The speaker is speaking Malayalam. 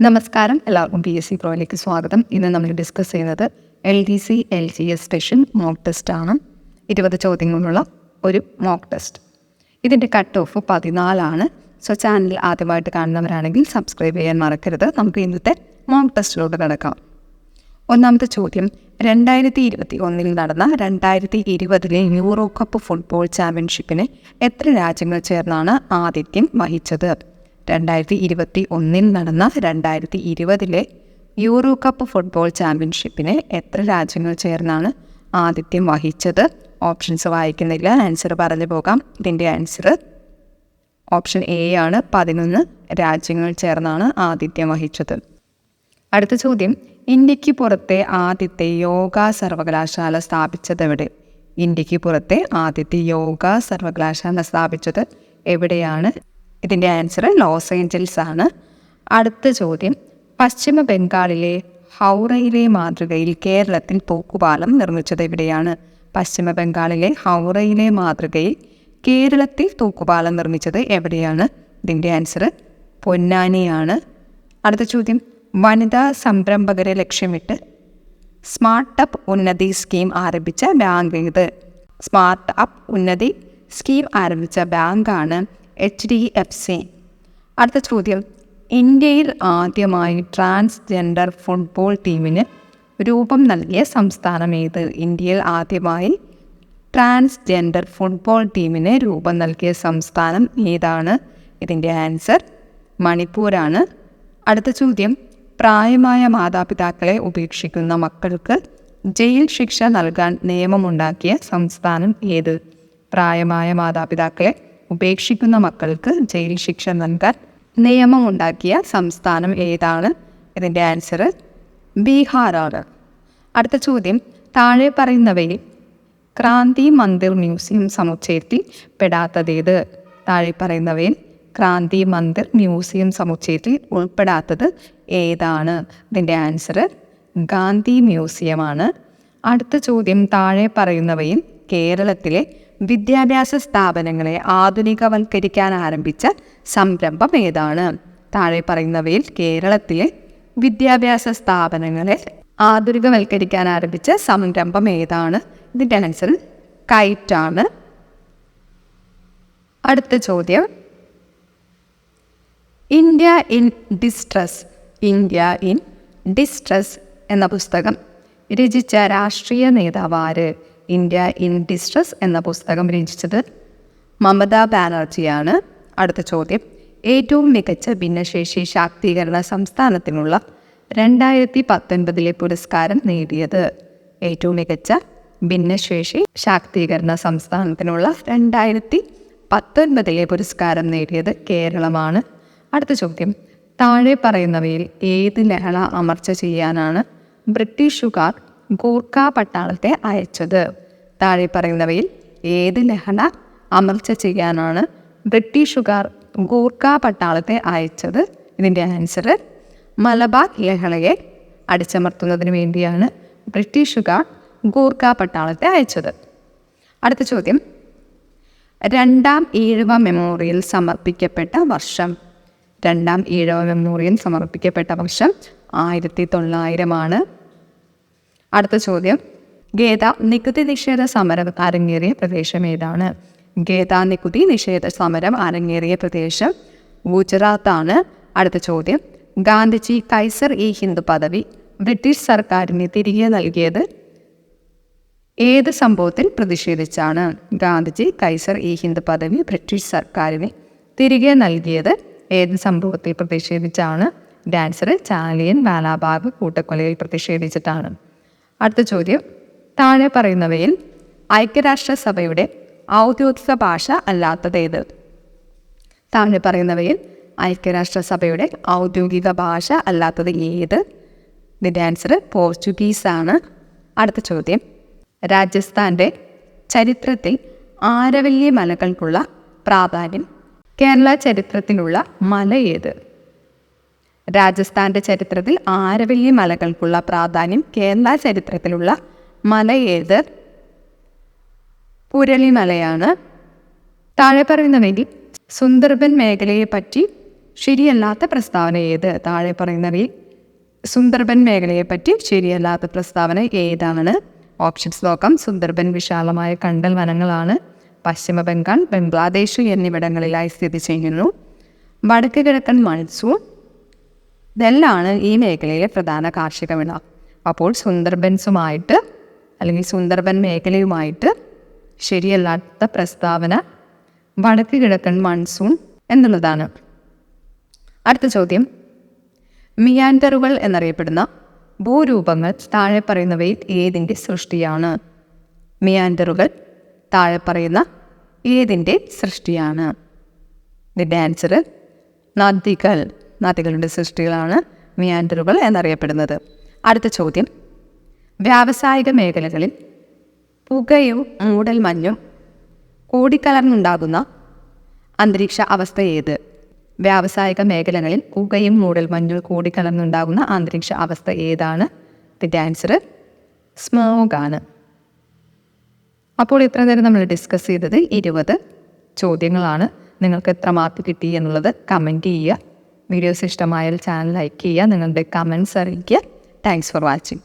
നമസ്കാരം, എല്ലാവർക്കും PSC പ്രോയിലേക്ക് സ്വാഗതം. ഇന്ന് നമ്മൾ ഡിസ്കസ് ചെയ്യുന്നത് LDC LGS special mock test ആണ്. 20 ചോദ്യങ്ങളുള്ള ഒരു മോക്ക് ടെസ്റ്റ്. ഇതിൻ്റെ കട്ട് ഓഫ് 14 സോ ചാനൽ ആദ്യമായിട്ട് കാണുന്നവരാണെങ്കിൽ സബ്സ്ക്രൈബ് ചെയ്യാൻ മറക്കരുത്. നമുക്ക് ഇന്നത്തെ മോക്ക് ടെസ്റ്റിലോട്ട് കിടക്കാം. ഒന്നാമത്തെ ചോദ്യം, 2021 നടന്ന 2020 യൂറോ കപ്പ് ഫുട്ബോൾ ചാമ്പ്യൻഷിപ്പിന് എത്ര രാജ്യങ്ങൾ ചേർന്നാണ് ആതിഥ്യം വഹിച്ചത്? 2021 നടന്ന 2020 യൂറോ കപ്പ് ഫുട്ബോൾ ചാമ്പ്യൻഷിപ്പിന് എത്ര രാജ്യങ്ങൾ ചേർന്നാണ് ആതിഥ്യം വഹിച്ചത്? ഓപ്ഷൻസ് വായിക്കുന്നില്ല, ആൻസർ പറഞ്ഞു പോകാം. ഇതിൻ്റെ ആൻസർ ഓപ്ഷൻ എ ആണ്. 11 രാജ്യങ്ങൾ ചേർന്നാണ് ആതിഥ്യം വഹിച്ചത്. അടുത്ത ചോദ്യം, ഇന്ത്യക്ക് പുറത്തെ ആദ്യത്തെ യോഗ സർവകലാശാല സ്ഥാപിച്ചതെവിടെ? ഇന്ത്യക്ക് പുറത്തെ ആദ്യത്തെ യോഗ സർവകലാശാല സ്ഥാപിച്ചത് എവിടെയാണ്? ഇതിൻ്റെ ആൻസർ ലോസ് ഏഞ്ചൽസ് ആണ്. അടുത്ത ചോദ്യം, പശ്ചിമ ബംഗാളിലെ ഹൗറയിലെ മാതൃകയിൽ കേരളത്തിൽ തൂക്കുപാലം നിർമ്മിച്ചത് എവിടെയാണ്? പശ്ചിമ ബംഗാളിലെ ഹൗറയിലെ മാതൃകയിൽ കേരളത്തിൽ തൂക്കുപാലം നിർമ്മിച്ചത് എവിടെയാണ്? ഇതിൻ്റെ ആൻസർ പൊന്നാനിയാണ്. അടുത്ത ചോദ്യം, വനിതാ സംരംഭകരെ ലക്ഷ്യമിട്ട് സ്മാർട്ട് അപ്പ് ഉന്നതി സ്കീം ആരംഭിച്ച ബാങ്ക് ഏത്? സ്മാർട്ട് അപ്പ് ഉന്നതി സ്കീം ആരംഭിച്ച ബാങ്കാണ് HDFC. അടുത്ത ചോദ്യം, ഇന്ത്യയിൽ ആദ്യമായി ട്രാൻസ്ജെൻഡർ ഫുട്ബോൾ ടീമിന് രൂപം നൽകിയ സംസ്ഥാനം ഏത്? ഇന്ത്യയിൽ ആദ്യമായി ട്രാൻസ്ജെൻഡർ ഫുട്ബോൾ ടീമിന് രൂപം നൽകിയ സംസ്ഥാനം ഏതാണ്? ഇതിൻ്റെ ആൻസർ മണിപ്പൂരാണ്. അടുത്ത ചോദ്യം, പ്രായമായ മാതാപിതാക്കളെ ഉപേക്ഷിക്കുന്ന മക്കൾക്ക് ജയിൽ ശിക്ഷ നൽകാൻ നിയമമുണ്ടാക്കിയ സംസ്ഥാനം ഏത്? പ്രായമായ മാതാപിതാക്കളെ ഉപേക്ഷിക്കുന്ന മക്കൾക്ക് ജയിൽ ശിക്ഷ നൽകാൻ നിയമമുണ്ടാക്കിയ സംസ്ഥാനം ഏതാണ്? ഇതിൻ്റെ ആൻസർ ബീഹാറാണ്. അടുത്ത ചോദ്യം, താഴെ പറയുന്നവയിൽ ക്രാന്തി മന്ദിർ മ്യൂസിയം സമുച്ചയത്തിൽ പെടാത്തതേത്? താഴെ പറയുന്നവയിൽ ക്രാന്തി മന്ദിർ മ്യൂസിയം സമുച്ചയത്തിൽ ഉൾപ്പെടാത്തത് ഏതാണ്? ഇതിൻ്റെ ആൻസർ ഗാന്ധി മ്യൂസിയമാണ്. അടുത്ത ചോദ്യം, താഴെ പറയുന്നവയിൽ കേരളത്തിലെ വിദ്യാഭ്യാസ സ്ഥാപനങ്ങളെ ആധുനികവൽക്കരിക്കാൻ ആരംഭിച്ച സംരംഭം ഏതാണ്? താഴെ പറയുന്നവയിൽ കേരളത്തിലെ വിദ്യാഭ്യാസ സ്ഥാപനങ്ങളെ ആധുനികവൽക്കരിക്കാൻ ആരംഭിച്ച സംരംഭം ഏതാണ്? ഇതിൻ്റെ ആൻസർ കൈറ്റാണ്. അടുത്ത ചോദ്യം, ഇന്ത്യ ഇൻ ഡിസ്ട്രസ് എന്ന പുസ്തകം രചിച്ച രാഷ്ട്രീയ നേതാവ് ആര്? ഇന്ത്യ ഇൻ ഡിസ്ട്രസ് എന്ന പുസ്തകം രചിച്ചത് മമതാ ബാനർജിയാണ്. അടുത്ത ചോദ്യം, ഏറ്റവും മികച്ച ഭിന്നശേഷി ശാക്തീകരണ സംസ്ഥാനത്തിനുള്ള 2019 പുരസ്കാരം നേടിയത്? ഏറ്റവും മികച്ച ഭിന്നശേഷി ശാക്തീകരണ സംസ്ഥാനത്തിനുള്ള 2019 പുരസ്കാരം നേടിയത് കേരളമാണ്. അടുത്ത ചോദ്യം, താഴെ പറയുന്നവയിൽ ഏത് ലഹള അമർച്ച ചെയ്യാനാണ് ബ്രിട്ടീഷുകാർ ഗൂർഖ പട്ടാളത്തെ അയച്ചത്? താഴെ പറയുന്നവയിൽ ഏത് ലഹള അമർച്ച ചെയ്യാനാണ് ബ്രിട്ടീഷുകാർ ഗൂർഖ പട്ടാളത്തെ അയച്ചത്? ഇതിൻ്റെ ആൻസർ മലബാർ ലഹളയെ അടിച്ചമർത്തുന്നതിന് വേണ്ടിയാണ് ബ്രിട്ടീഷുകാർ ഗൂർഖ പട്ടാളത്തെ അയച്ചത്. അടുത്ത ചോദ്യം, രണ്ടാം ഈഴവ മെമ്മോറിയൽ സമർപ്പിക്കപ്പെട്ട വർഷം? രണ്ടാം ഈഴവ മെമ്മോറിയൽ സമർപ്പിക്കപ്പെട്ട വർഷം 1900 അടുത്ത ചോദ്യം, ഗേദ നികുതി നിഷേധ സമരം അരങ്ങേറിയ പ്രദേശം ഏതാണ്? ഗേദ നികുതി നിഷേധ സമരം അരങ്ങേറിയ പ്രദേശം ഗുജറാത്താണ്. അടുത്ത ചോദ്യം, ഗാന്ധിജി കൈസർ-ഇ-ഹിന്ദ് പദവി ബ്രിട്ടീഷ് സർക്കാരിന് തിരികെ നൽകിയത് ഏത് സംഭവത്തിൽ പ്രതിഷേധിച്ചാണ്? ഗാന്ധിജി കൈസർ-ഇ-ഹിന്ദ് പദവി ബ്രിട്ടീഷ് സർക്കാരിന് തിരികെ നൽകിയത് ഏത് സംഭവത്തിൽ പ്രതിഷേധിച്ചാണ്? ആൻസർ ചാലിയൻ വാലാബാഗ് കൂട്ടക്കൊലയിൽ പ്രതിഷേധിച്ചിട്ടാണ്. അടുത്ത ചോദ്യം, താഴെ പറയുന്നവയിൽ ഐക്യരാഷ്ട്രസഭയുടെ ഔദ്യോഗിക ഭാഷ അല്ലാത്തതേത്? താഴെ പറയുന്നവയിൽ ഐക്യരാഷ്ട്രസഭയുടെ ഔദ്യോഗിക ഭാഷ അല്ലാത്തത് ഏത്? ഇതിൻ്റെ ആൻസർ പോർച്ചുഗീസാണ്. അടുത്ത ചോദ്യം, രാജസ്ഥാൻ്റെ ചരിത്രത്തിൽ ആരവല്യ മലകൾക്കുള്ള പ്രാധാന്യം കേരള ചരിത്രത്തിലുള്ള മല ഏത്? രാജസ്ഥാൻ്റെ ചരിത്രത്തിൽ ആരവല്ലി മലകൾക്കുള്ള പ്രാധാന്യം കേരള ചരിത്രത്തിലുള്ള മല ഏത്? പുരളിമലയാണ്. താഴെ പറയുന്നവയിൽ സുന്ദർബൻ മേഖലയെ പറ്റി ശരിയല്ലാത്ത പ്രസ്താവന ഏത്? താഴെ പറയുന്നവയിൽ സുന്ദർബൻ മേഖലയെ പറ്റി ശരിയല്ലാത്ത പ്രസ്താവന ഏതാണ്? ഓപ്ഷൻസ് നോക്കാം. സുന്ദർബൻ വിശാലമായ കണ്ടൽ വനങ്ങളാണ്. പശ്ചിമ ബംഗാൾ, ബംഗ്ലാദേശ് എന്നിവിടങ്ങളിലായി സ്ഥിതി ചെയ്യുന്നു. വടക്ക് കിഴക്കൻ മൺസൂൺ ഇതെല്ലാണ് ഈ മേഖലയിലെ പ്രധാന കാർഷിക വിള. അപ്പോൾ സുന്ദർബൻസുമായിട്ട് അല്ലെങ്കിൽ സുന്ദർബൻ മേഖലയുമായിട്ട് ശരിയല്ലാത്ത പ്രസ്താവന വടക്ക് കിഴക്കൻ മൺസൂൺ എന്നുള്ളതാണ്. അടുത്ത ചോദ്യം, മിയാൻഡറുകൾ എന്നറിയപ്പെടുന്ന ഭൂരൂപങ്ങൾ താഴെ പറയുന്നവയിൽ ഏതിൻ്റെ സൃഷ്ടിയാണ്? മിയാൻഡറുകൾ താഴെ പറയുന്ന ഏതിൻ്റെ സൃഷ്ടിയാണ്? ഇതിൻ്റെ ആൻസർ നദികളുടെ സൃഷ്ടികളാണ് മിയാൻഡറുകൾ എന്നറിയപ്പെടുന്നത്. അടുത്ത ചോദ്യം, വ്യാവസായിക മേഖലകളിൽ പുകയും മൂടൽമഞ്ഞും കൂടിക്കലർന്നുണ്ടാകുന്ന അന്തരീക്ഷ അവസ്ഥ ഏത്? വ്യാവസായിക മേഖലകളിൽ പുകയും മൂടൽമഞ്ഞും കൂടിക്കലർന്നുണ്ടാകുന്ന അന്തരീക്ഷ അവസ്ഥ ഏതാണ്? ഇതിൻ്റെ ആൻസർ സ്മോഗാണ്. അപ്പോൾ ഇത്ര നേരം നമ്മൾ ഡിസ്കസ് ചെയ്തത് 20 ചോദ്യങ്ങളാണ്. നിങ്ങൾക്ക് എത്ര മാർക്ക് കിട്ടി എന്നുള്ളത് കമൻറ്റ് ചെയ്യുക. വീഡിയോസ് ഇഷ്ടമായാൽ ചാനൽ ലൈക്ക് ചെയ്യുക, നിങ്ങളുടെ കമൻറ്റ്സ് അറിയിക്കുക. Thanks for watching.